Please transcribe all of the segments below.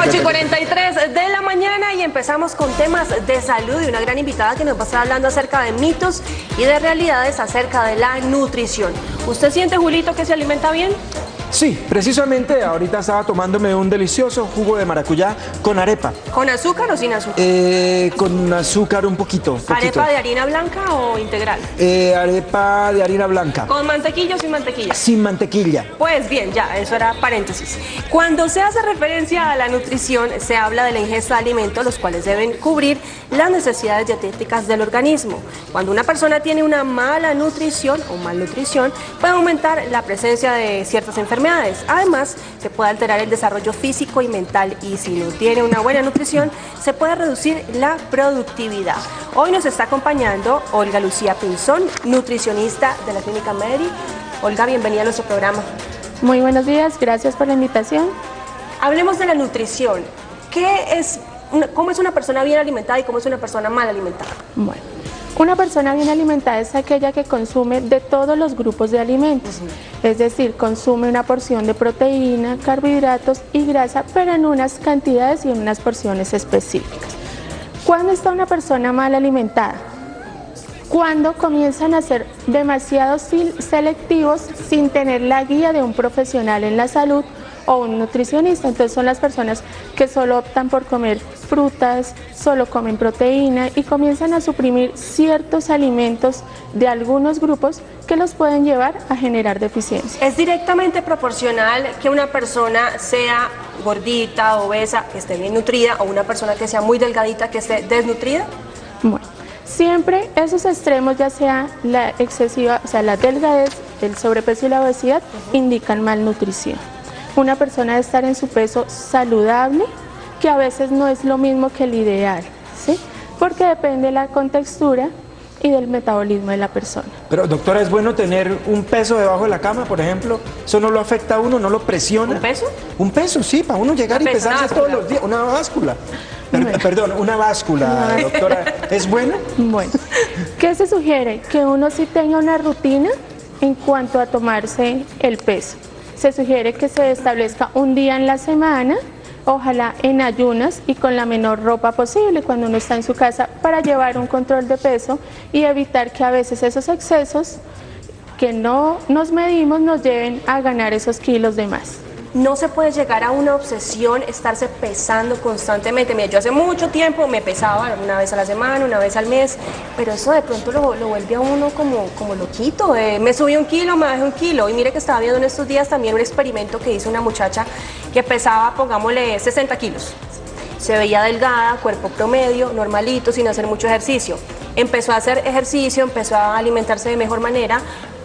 8:43 de la mañana y empezamos con temas de salud y una gran invitada que nos va a estar hablando acerca de mitos y de realidades acerca de la nutrición. ¿Usted siente, Julito, que se alimenta bien? Sí, precisamente ahorita estaba tomándome un delicioso jugo de maracuyá con arepa. ¿Con azúcar o sin azúcar? Con azúcar un poquito. ¿Arepa de harina blanca o integral? Arepa de harina blanca. ¿Con mantequilla o sin mantequilla? Sin mantequilla. Pues bien, ya, eso era paréntesis. Cuando se hace referencia a la nutrición, se habla de la ingesta de alimentos, los cuales deben cubrir las necesidades dietéticas del organismo. Cuando una persona tiene una mala nutrición o malnutrición, puede aumentar la presencia de ciertas enfermedades. Además, se puede alterar el desarrollo físico y mental y si no tiene una buena nutrición, se puede reducir la productividad. Hoy nos está acompañando Olga Lucía Pinzón, nutricionista de la Clínica Medi. Olga, bienvenida a nuestro programa. Muy buenos días, gracias por la invitación. Hablemos de la nutrición. ¿Cómo es una persona bien alimentada y cómo es una persona mal alimentada? Bueno, una persona bien alimentada es aquella que consume de todos los grupos de alimentos, es decir, consume una porción de proteína, carbohidratos y grasa, pero en unas cantidades y en unas porciones específicas. ¿Cuándo está una persona mal alimentada? Cuando comienzan a ser demasiado selectivos sin tener la guía de un profesional en la salud o un nutricionista. Entonces son las personas que solo optan por comer frutas, solo comen proteína y comienzan a suprimir ciertos alimentos de algunos grupos que los pueden llevar a generar deficiencia. ¿Es directamente proporcional que una persona sea gordita, obesa, que esté bien nutrida, o una persona que sea muy delgadita, que esté desnutrida? Bueno, siempre esos extremos, ya sea la excesiva, o sea, la delgadez, el sobrepeso y la obesidad, indican malnutrición. Una persona debe estar en su peso saludable, que a veces no es lo mismo que el ideal, ¿sí? Porque depende de la contextura y del metabolismo de la persona. Pero doctora, ¿es bueno tener un peso debajo de la cama, por ejemplo? ¿Eso no lo afecta a uno, no lo presiona? ¿Un peso? Un peso, sí, para uno llegar y pesarse todos los días. Una báscula. Perdón, una báscula, doctora. ¿Es bueno? Bueno, ¿qué se sugiere? Que uno sí tenga una rutina en cuanto a tomarse el peso. Se sugiere que se establezca un día en la semana, ojalá en ayunas y con la menor ropa posible cuando uno está en su casa, para llevar un control de peso y evitar que a veces esos excesos que no nos medimos nos lleven a ganar esos kilos de más. No se puede llegar a una obsesión, estarse pesando constantemente. Mira, yo hace mucho tiempo me pesaba una vez a la semana, una vez al mes, pero eso de pronto lo vuelve a uno como loquito. Me subí un kilo, me bajé un kilo. Y mire que estaba viendo en estos días también un experimento que hizo una muchacha que pesaba, pongámosle, 60 kilos. Se veía delgada, cuerpo promedio, normalito, sin hacer mucho ejercicio. Empezó a hacer ejercicio, empezó a alimentarse de mejor manera,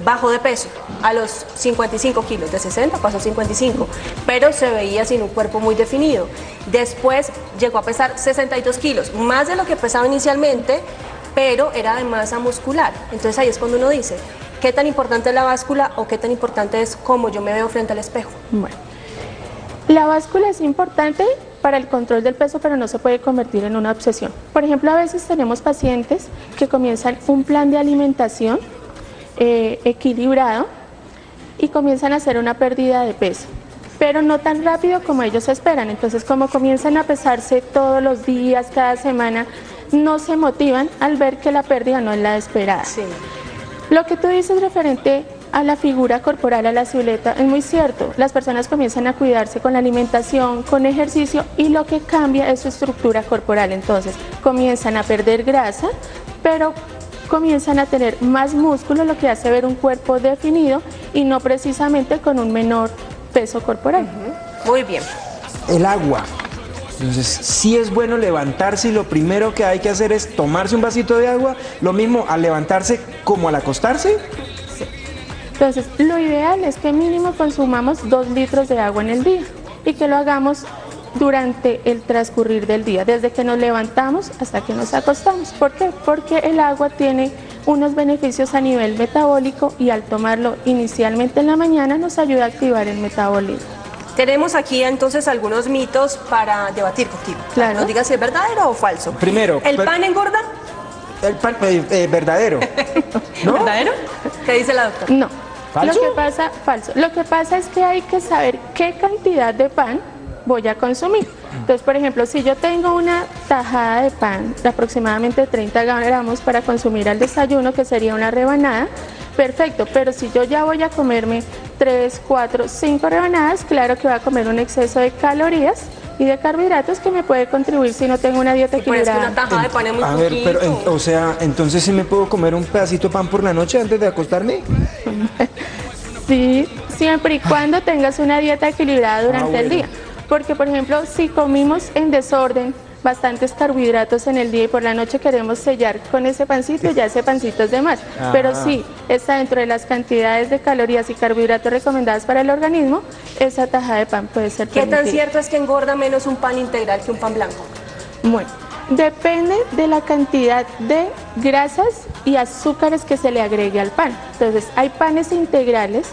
bajó de peso a los 55 kilos, de 60 pasó a 55, pero se veía sin un cuerpo muy definido. Después llegó a pesar 62 kilos, más de lo que pesaba inicialmente, pero era de masa muscular. Entonces ahí es cuando uno dice, ¿qué tan importante es la báscula o qué tan importante es cómo yo me veo frente al espejo? Bueno, la báscula es importante para el control del peso, pero no se puede convertir en una obsesión. Por ejemplo, a veces tenemos pacientes que comienzan un plan de alimentación equilibrado y comienzan a hacer una pérdida de peso, pero no tan rápido como ellos esperan. Entonces, como comienzan a pesarse todos los días, cada semana, no se motivan al ver que la pérdida no es la esperada. Sí. Lo que tú dices referente a la figura corporal, a la silueta, es muy cierto. Las personas comienzan a cuidarse con la alimentación, con ejercicio, y lo que cambia es su estructura corporal. Entonces, comienzan a perder grasa, pero comienzan a tener más músculo, lo que hace ver un cuerpo definido y no precisamente con un menor peso corporal. Muy bien. El agua. Entonces, sí es bueno levantarse y lo primero que hay que hacer es tomarse un vasito de agua, lo mismo al levantarse como al acostarse. Sí. Entonces, lo ideal es que mínimo consumamos 2 litros de agua en el día y que lo hagamos durante el transcurrir del día, desde que nos levantamos hasta que nos acostamos. ¿Por qué? Porque el agua tiene unos beneficios a nivel metabólico y al tomarlo inicialmente en la mañana nos ayuda a activar el metabolismo. Tenemos aquí entonces algunos mitos para debatir contigo. Claro. Nos diga si es verdadero o falso. Primero, ¿El pan engorda? El pan verdadero. ¿No? ¿Verdadero? ¿Qué dice la doctora? No. ¿Falso? Falso. Lo que pasa es que hay que saber qué cantidad de pan voy a consumir. Entonces, por ejemplo, si yo tengo una tajada de pan de aproximadamente 30 gramos para consumir al desayuno, que sería una rebanada, perfecto, pero si yo ya voy a comerme 3, 4, 5 rebanadas, claro que voy a comer un exceso de calorías y de carbohidratos que me puede contribuir si no tengo una dieta equilibrada. Pero es que una tajada de pan es muy A ver, poquito. pero, o sea, entonces sí me puedo comer un pedacito de pan por la noche antes de acostarme. Sí, siempre y cuando tengas una dieta equilibrada durante el día. Porque, por ejemplo, si comimos en desorden bastantes carbohidratos en el día y por la noche queremos sellar con ese pancito, ya ese pancito es de más. Pero sí, está dentro de las cantidades de calorías y carbohidratos recomendadas para el organismo, esa tajada de pan puede ser ¿Qué tan permitida. cierto es que engorda menos un pan integral que un pan blanco? Bueno, depende de la cantidad de grasas y azúcares que se le agregue al pan. Entonces, hay panes integrales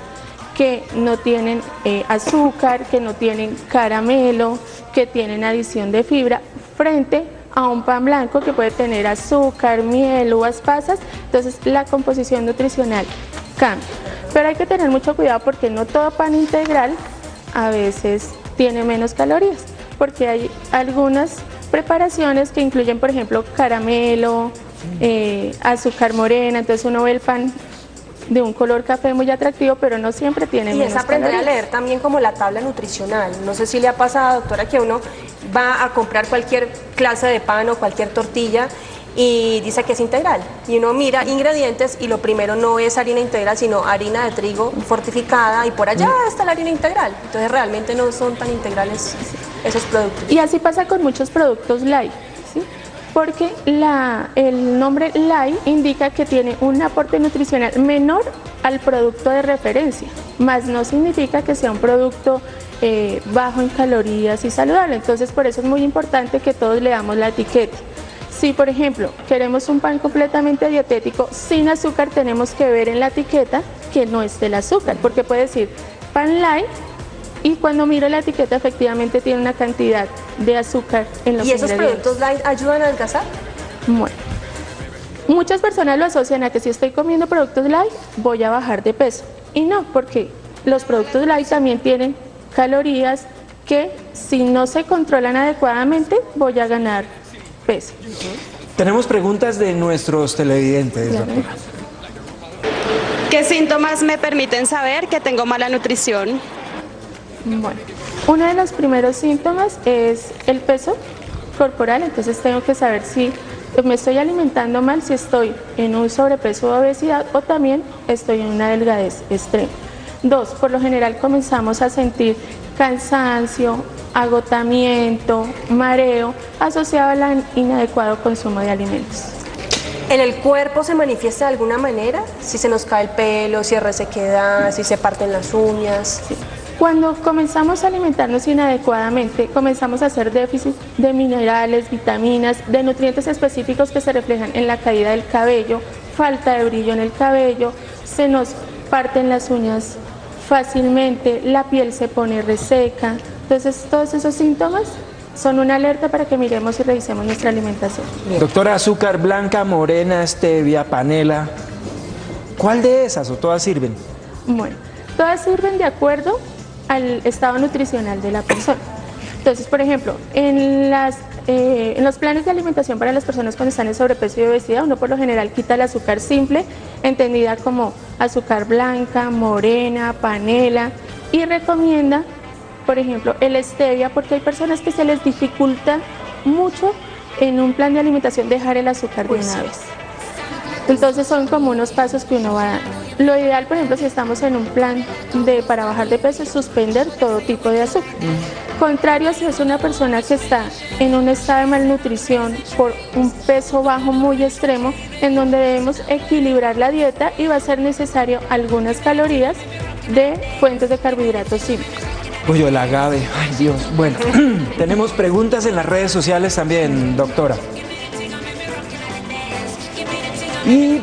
que no tienen azúcar, que no tienen caramelo, que tienen adición de fibra, frente a un pan blanco que puede tener azúcar, miel, uvas pasas. Entonces, la composición nutricional cambia. Pero hay que tener mucho cuidado porque no todo pan integral a veces tiene menos calorías, porque hay algunas preparaciones que incluyen, por ejemplo, caramelo, azúcar morena, entonces uno ve el pan de un color café muy atractivo, pero no siempre tiene Y menos es aprender a calorías. leer también como la tabla nutricional. No sé si le ha pasado, doctora, que uno va a comprar cualquier clase de pan o cualquier tortilla y dice que es integral. Y uno mira ingredientes y lo primero no es harina integral, sino harina de trigo fortificada y por allá está la harina integral. Entonces realmente no son tan integrales esos productos. Y así pasa con muchos productos light, ¿sí? Porque el nombre light indica que tiene un aporte nutricional menor al producto de referencia, más no significa que sea un producto bajo en calorías y saludable. Entonces, por eso es muy importante que todos leamos la etiqueta. Si, por ejemplo, queremos un pan completamente dietético sin azúcar, tenemos que ver en la etiqueta que no esté el azúcar, porque puede decir pan light y cuando miro la etiqueta efectivamente tiene una cantidad de azúcar en los ¿Y esos ingredientes. productos light ayudan a adelgazar? Bueno, muchas personas lo asocian a que si estoy comiendo productos light voy a bajar de peso. Y no, porque los productos light también tienen calorías que si no se controlan adecuadamente voy a ganar peso. Tenemos preguntas de nuestros televidentes, Claro. doctora. ¿Qué síntomas me permiten saber que tengo mala nutrición? Bueno, uno de los primeros síntomas es el peso corporal, entonces tengo que saber si me estoy alimentando mal, si estoy en un sobrepeso o obesidad o también estoy en una delgadez extrema. 2, por lo general comenzamos a sentir cansancio, agotamiento, mareo, asociado al inadecuado consumo de alimentos. ¿En el cuerpo se manifiesta de alguna manera? Si se nos cae el pelo, si hay resequedad, si se parten las uñas. Sí. Cuando comenzamos a alimentarnos inadecuadamente, comenzamos a hacer déficit de minerales, vitaminas, de nutrientes específicos que se reflejan en la caída del cabello, falta de brillo en el cabello, se nos parten las uñas fácilmente, la piel se pone reseca. Entonces, todos esos síntomas son una alerta para que miremos y revisemos nuestra alimentación. Doctora, azúcar blanca, morena, stevia, panela. ¿Cuál de esas o todas sirven? Bueno, todas sirven de acuerdo al estado nutricional de la persona. Entonces, por ejemplo, en los planes de alimentación para las personas cuando están en sobrepeso y obesidad, uno por lo general quita el azúcar simple, entendida como azúcar blanca, morena, panela, y recomienda, por ejemplo, el stevia, porque hay personas que se les dificulta mucho en un plan de alimentación dejar el azúcar de una vez. Entonces son como unos pasos que uno va dando. Lo ideal, por ejemplo, si estamos en un plan para bajar de peso, es suspender todo tipo de azúcar. Contrario, si es una persona que está en un estado de malnutrición por un peso bajo muy extremo, en donde debemos equilibrar la dieta y va a ser necesario algunas calorías de fuentes de carbohidratos simples. Uy, el agave, ay Dios. Bueno, tenemos preguntas en las redes sociales también, doctora. Y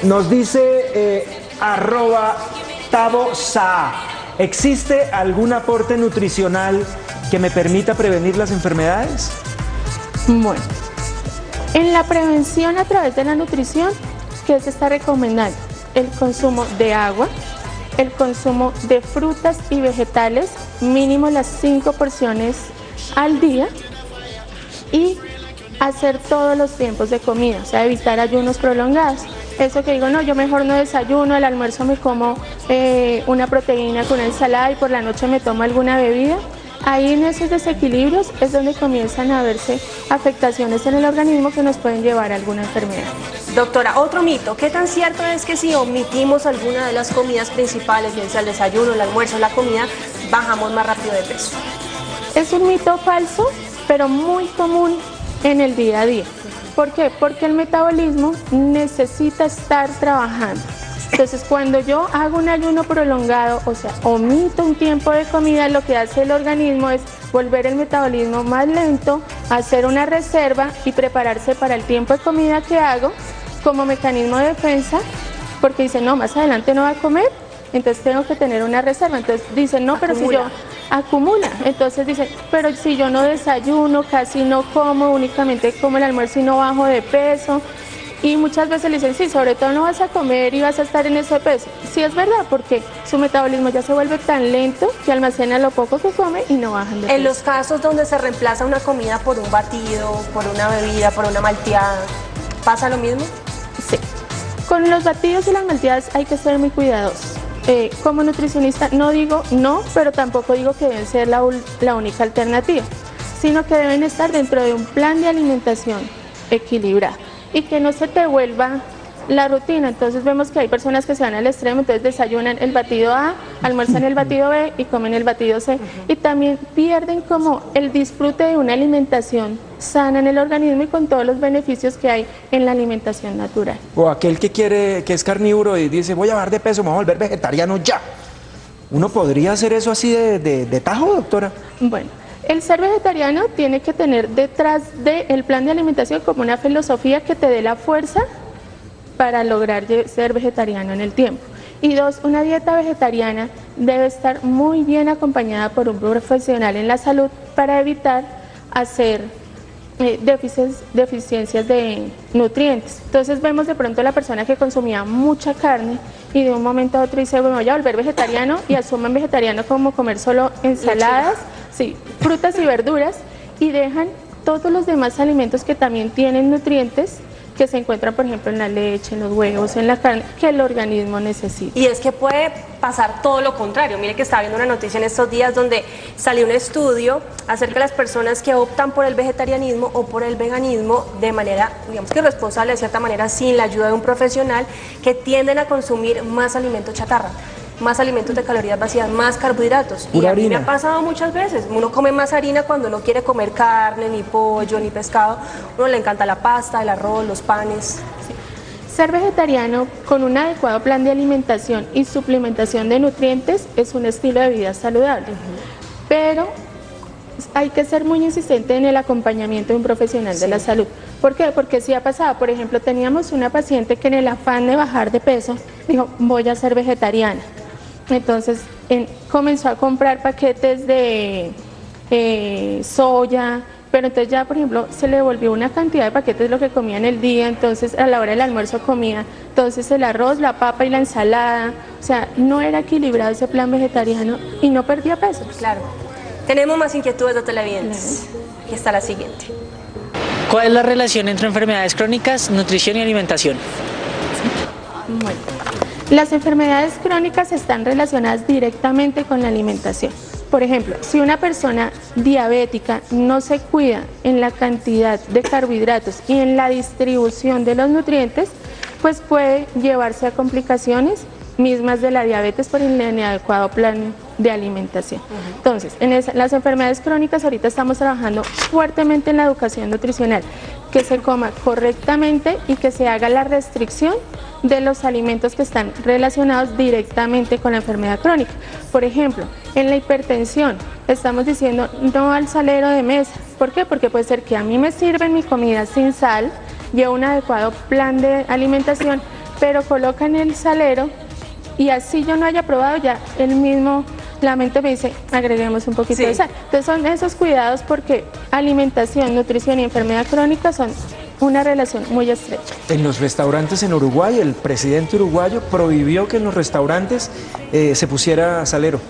nos dice @TaboSa, ¿existe algún aporte nutricional que me permita prevenir las enfermedades? Bueno, en la prevención a través de la nutrición, ¿qué se está recomendando? El consumo de agua, el consumo de frutas y vegetales, mínimo las 5 porciones al día, y hacer todos los tiempos de comida, o sea, evitar ayunos prolongados. Eso que digo, no, yo mejor no desayuno, al almuerzo me como una proteína con ensalada y por la noche me tomo alguna bebida. Ahí en esos desequilibrios es donde comienzan a verse afectaciones en el organismo que nos pueden llevar a alguna enfermedad. Doctora, otro mito, ¿qué tan cierto es que si omitimos alguna de las comidas principales, bien sea el desayuno, el almuerzo, la comida, bajamos más rápido de peso? Es un mito falso, pero muy común en el día a día. ¿Por qué? Porque el metabolismo necesita estar trabajando. Entonces, cuando yo hago un ayuno prolongado, o sea, omito un tiempo de comida, lo que hace el organismo es volver el metabolismo más lento, hacer una reserva y prepararse para el tiempo de comida que hago como mecanismo de defensa, porque dice, no, más adelante no va a comer, entonces tengo que tener una reserva. Entonces dicen, no, pero si yo acumula, entonces dicen, pero si yo no desayuno, casi no como, únicamente como el almuerzo y no bajo de peso. Y muchas veces le dicen, sí, sobre todo no vas a comer y vas a estar en ese peso. Sí, es verdad, porque su metabolismo ya se vuelve tan lento que almacena lo poco que come y no bajan de peso. En los casos donde se reemplaza una comida por un batido, por una bebida, por una malteada, ¿pasa lo mismo? Sí. Con los batidos y las malteadas hay que ser muy cuidadosos. Como nutricionista no digo no, pero tampoco digo que deben ser la única alternativa, sino que deben estar dentro de un plan de alimentación equilibrado y que no se te vuelva la rutina. Entonces vemos que hay personas que se van al extremo, entonces desayunan el batido A, almuerzan el batido B y comen el batido C, y también pierden como el disfrute de una alimentación sana en el organismo y con todos los beneficios que hay en la alimentación natural. O aquel que es carnívoro y dice, voy a bajar de peso, me voy a volver vegetariano ya. ¿Uno podría hacer eso así de tajo, doctora? Bueno, el ser vegetariano tiene que tener detrás del plan de alimentación como una filosofía que te dé la fuerza para lograr ser vegetariano en el tiempo. Y dos, una dieta vegetariana debe estar muy bien acompañada por un profesional en la salud para evitar hacer deficiencias de nutrientes. Entonces vemos de pronto la persona que consumía mucha carne y de un momento a otro dice, bueno, voy a volver vegetariano, y asumen vegetariano como comer solo ensaladas, sí, frutas y verduras, y dejan todos los demás alimentos que también tienen nutrientes que se encuentran, por ejemplo, en la leche, en los huevos, en la carne, que el organismo necesita. Y es que puede pasar todo lo contrario. Mire que estaba viendo una noticia en estos días donde salió un estudio acerca de las personas que optan por el vegetarianismo o por el veganismo de manera, digamos que responsable, de cierta manera, sin la ayuda de un profesional, que tienden a consumir más alimentos chatarra, más alimentos de calorías vacías, más carbohidratos. Pura y a mí me harina. ha pasado muchas veces. Uno come más harina cuando no quiere comer carne, ni pollo, ni pescado. Uno le encanta la pasta, el arroz, los panes. Ser vegetariano con un adecuado plan de alimentación y suplementación de nutrientes es un estilo de vida saludable, pero hay que ser muy insistente en el acompañamiento de un profesional de la salud. ¿Por qué? Porque sí ha pasado. Por ejemplo, teníamos una paciente que en el afán de bajar de peso dijo, voy a ser vegetariana. Entonces comenzó a comprar paquetes de soya, pero entonces ya, por ejemplo, se le volvió una cantidad de paquetes de lo que comía en el día. Entonces a la hora del almuerzo comía entonces el arroz, la papa y la ensalada. O sea, no era equilibrado ese plan vegetariano y no perdía peso. Claro. Tenemos más inquietudes de televidentes. Aquí está la siguiente. ¿Cuál es la relación entre enfermedades crónicas, nutrición y alimentación? Bueno, las enfermedades crónicas están relacionadas directamente con la alimentación. Por ejemplo, si una persona diabética no se cuida en la cantidad de carbohidratos y en la distribución de los nutrientes, pues puede llevarse a complicaciones mismas de la diabetes por el inadecuado plan de alimentación. Entonces, las enfermedades crónicas ahorita estamos trabajando fuertemente en la educación nutricional, que se coma correctamente y que se haga la restricción de los alimentos que están relacionados directamente con la enfermedad crónica. Por ejemplo, en la hipertensión estamos diciendo no al salero de mesa. ¿Por qué? Porque puede ser que a mí me sirven mi comida sin sal, llevo un adecuado plan de alimentación, pero colocan el salero y así yo no haya probado, ya la mente me dice, agreguemos un poquito de sal. Entonces son esos cuidados, porque alimentación, nutrición y enfermedad crónica son una relación muy estrecha. En los restaurantes en Uruguay, el presidente uruguayo prohibió que en los restaurantes se pusiera salero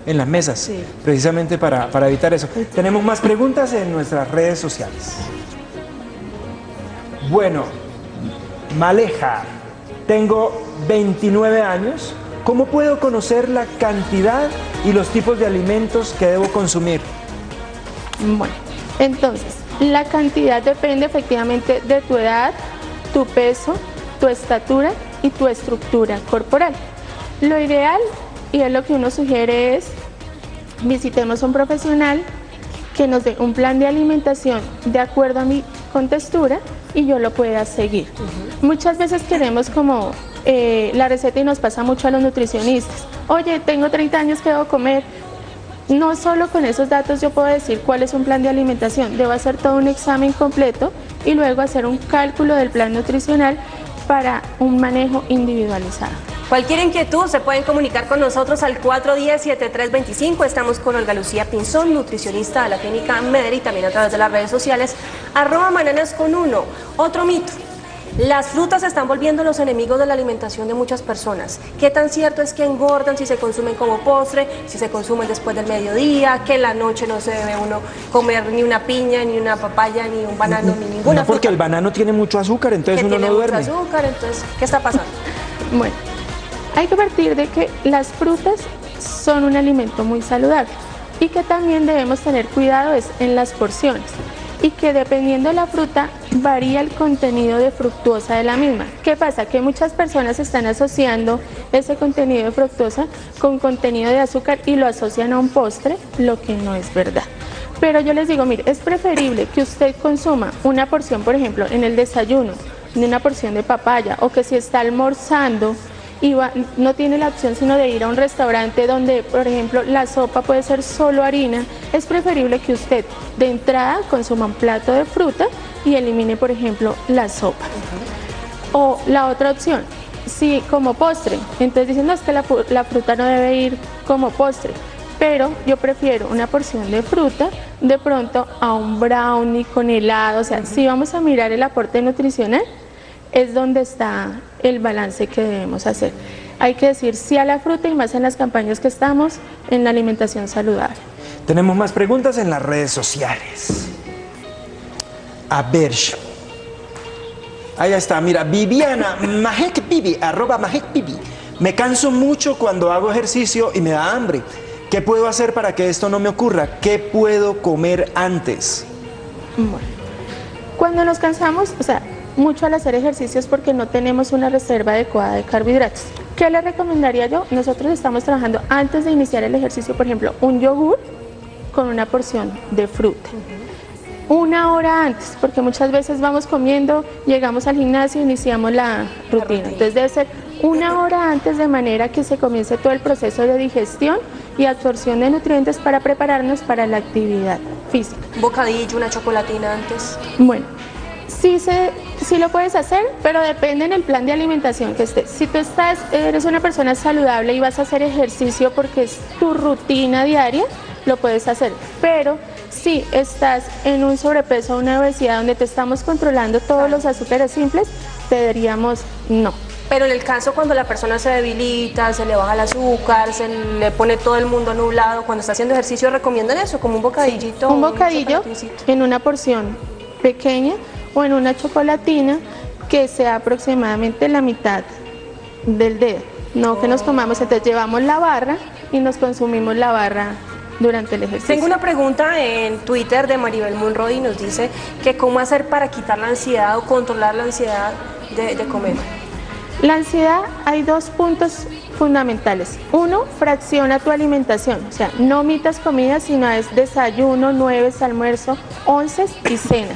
en las mesas, Sí. precisamente para evitar eso. Tenemos más preguntas en nuestras redes sociales. Bueno, Maleja, tengo 29 años. ¿Cómo puedo conocer la cantidad y los tipos de alimentos que debo consumir? Bueno, entonces, la cantidad depende efectivamente de tu edad, tu peso, tu estatura y tu estructura corporal. Lo ideal, y es lo que uno sugiere, es visitemos a un profesional que nos dé un plan de alimentación de acuerdo a mi contextura y yo lo pueda seguir. Muchas veces queremos como la receta y nos pasa mucho a los nutricionistas. Oye, tengo 30 años, ¿qué debo comer? No solo con esos datos yo puedo decir cuál es un plan de alimentación. Debo hacer todo un examen completo y luego hacer un cálculo del plan nutricional para un manejo individualizado. Cualquier inquietud se pueden comunicar con nosotros al 410-7325. Estamos con Olga Lucía Pinzón, nutricionista de la clínica Meder, y también a través de las redes sociales @bananas_con1. Otro mito: las frutas se están volviendo los enemigos de la alimentación de muchas personas. ¿Qué tan cierto es que engordan si se consumen como postre, si se consumen después del mediodía, que en la noche no se debe uno comer ni una piña, ni una papaya, ni un banano, ni ninguna No, porque fruta? el banano tiene mucho azúcar, entonces Que uno tiene no mucho duerme. azúcar, entonces, ¿qué está pasando? Bueno, hay que partir de que las frutas son un alimento muy saludable y que también debemos tener cuidado es en las porciones, y que dependiendo de la fruta varía el contenido de fructosa de la misma. ¿Qué pasa? Que muchas personas están asociando ese contenido de fructosa con contenido de azúcar y lo asocian a un postre, lo que no es verdad. Pero yo les digo, mire, es preferible que usted consuma una porción, por ejemplo, en el desayuno, de una porción de papaya, o que si está almorzando y no tiene la opción sino de ir a un restaurante donde, por ejemplo, la sopa puede ser solo harina, es preferible que usted de entrada consuma un plato de fruta y elimine, por ejemplo, la sopa. O la otra opción, si como postre, entonces dicen, no, es que la fruta no debe ir como postre, pero yo prefiero una porción de fruta de pronto a un brownie con helado. O sea, si vamos a mirar el aporte nutricional, es donde está el balance que debemos hacer. Hay que decir sí a la fruta, y más en las campañas que estamos en la alimentación saludable. Tenemos más preguntas en las redes sociales. A ver. Ahí está, mira, Viviana, @majekbibi. Me canso mucho cuando hago ejercicio y me da hambre. ¿Qué puedo hacer para que esto no me ocurra? ¿Qué puedo comer antes? Bueno, cuando nos cansamos, o sea, mucho al hacer ejercicios porque no tenemos una reserva adecuada de carbohidratos. ¿Qué le recomendaría yo? Nosotros estamos trabajando antes de iniciar el ejercicio, por ejemplo, un yogur con una porción de fruta. Una hora antes, porque muchas veces vamos comiendo, llegamos al gimnasio e iniciamos la rutina. Entonces debe ser una hora antes, de manera que se comience todo el proceso de digestión y absorción de nutrientes para prepararnos para la actividad física. Un bocadillo, una chocolatina antes. Bueno, sí lo puedes hacer, pero depende en el plan de alimentación que estés. Si tú eres una persona saludable y vas a hacer ejercicio porque es tu rutina diaria, lo puedes hacer. Pero si estás en un sobrepeso o una obesidad donde te estamos controlando todos los azúcares simples, te diríamos no. Pero en el caso cuando la persona se debilita, se le baja el azúcar, se le pone todo el mundo nublado, cuando está haciendo ejercicio, ¿recomiendan eso? Como un bocadillito. Un bocadillo en una porción pequeña o en una chocolatina que sea aproximadamente la mitad del dedo. No que nos comamos, entonces llevamos la barra y nos consumimos la barra durante el ejercicio. Tengo una pregunta en Twitter de Maribel Monroy y nos dice que cómo hacer para quitar la ansiedad o controlar la ansiedad de comer. La ansiedad, hay dos puntos fundamentales. Uno, fracciona tu alimentación, o sea, no omitas comidas, sino es desayuno, 9, almuerzo, 11 y cena.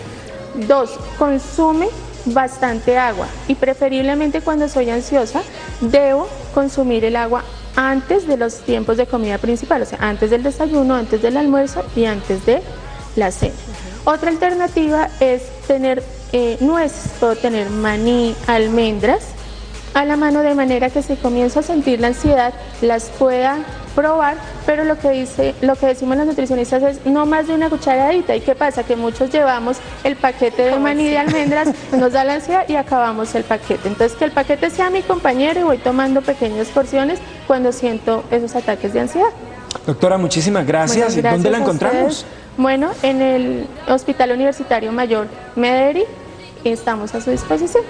Dos, consume bastante agua, y preferiblemente cuando soy ansiosa debo consumir el agua antes de los tiempos de comida principal, o sea, antes del desayuno, antes del almuerzo y antes de la cena. Otra alternativa es tener nueces, puedo tener maní, almendras a la mano, de manera que si comienzo a sentir la ansiedad las pueda probar, pero lo que decimos los nutricionistas es no más de una cucharadita. ¿Y qué pasa? Que muchos llevamos el paquete de maní de almendras, nos da la ansiedad y acabamos el paquete. Entonces, que el paquete sea mi compañero y voy tomando pequeñas porciones cuando siento esos ataques de ansiedad. Doctora, muchísimas gracias. Bueno, ¿Dónde la a encontramos? ustedes. Bueno, en el Hospital Universitario Mayor Mederi, estamos a su disposición.